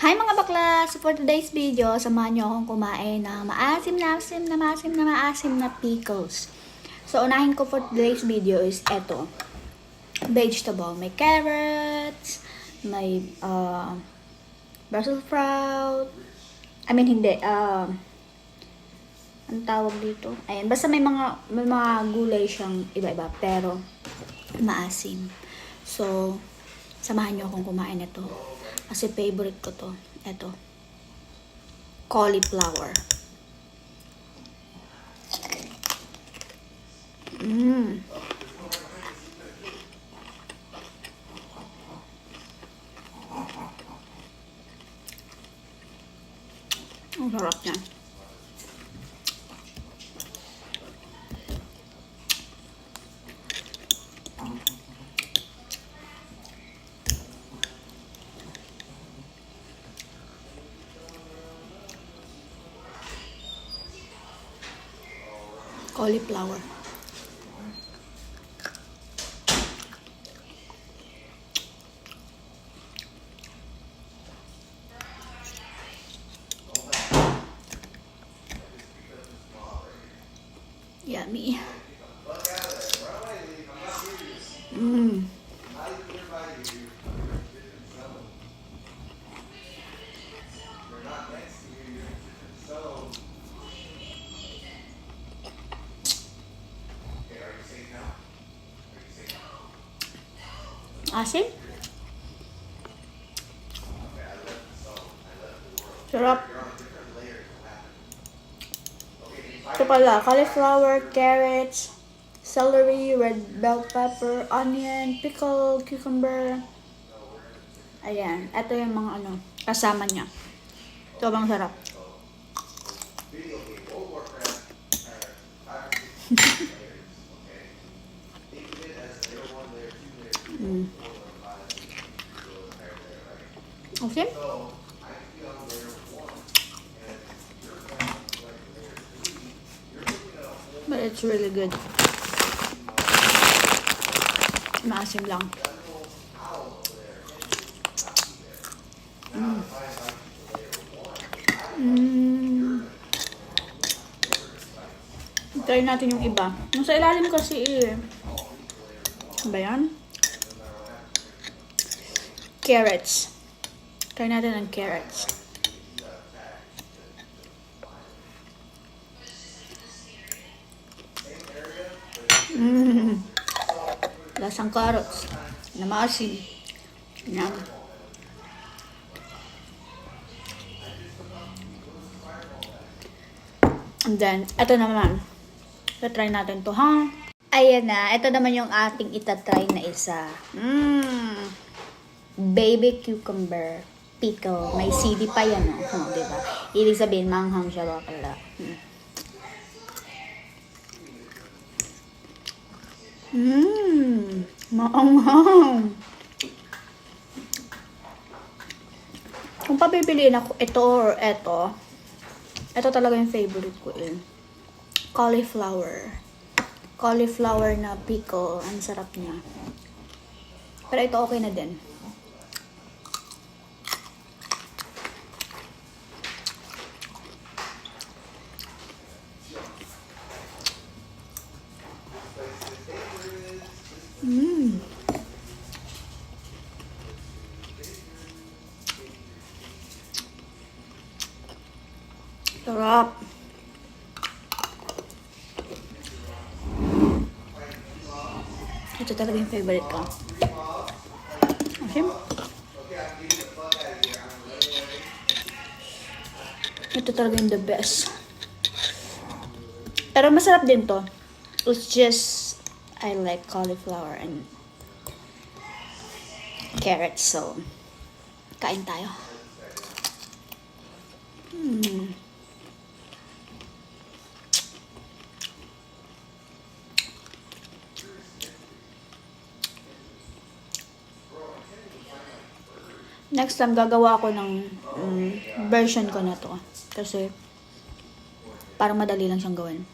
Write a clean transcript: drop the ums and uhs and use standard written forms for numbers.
Hi mga bakla! So for today's video, samahan niyo akong kumain ng maasim na pickles. So unahin ko for today's video is eto. Vegetable. May carrots, may Brussels sprout. I mean hindi, ang tawag dito? Ayan, basta may mga gulay siyang iba-iba pero maasim. So samahan niyo akong kumain ito. Kasi favorite ko to. Ito. Cauliflower. Ang sarap niya. Cauliflower. Yummy. Asim? Sarap. Ito pala, cauliflower, carrots, celery, red bell pepper, onion, pickle, cucumber. Ayan. Ito yung mga kasama niya. Sobrang sarap. Okay? But it's really good. Maasim lang. Try natin yung iba. Nasa ilalim kasi ano ba yan? Carrots. Try natin ang carrots. Lasang carrots. Na maasim. Yan. And then, ito naman. Try natin to, ha? Ayan na. Ito naman yung ating itatry na isa. Baby cucumber pickle. May CD pa yan, diba? Ibig sabihin, manghang siya bakala. Maanghang. Kung papipiliin ako ito or ito talaga yung favorite ko cauliflower. Cauliflower na pickle. Ang sarap niya. Pero ito okay na din. Sarap. Ito talaga yung favorite ko. Okay? Ito talaga yung the best. Pero masarap din to. It's just, I like cauliflower and carrots. So, kain tayo. Next time, gagawa ako ng version ko na to. Kasi, parang madali lang siyang gawin.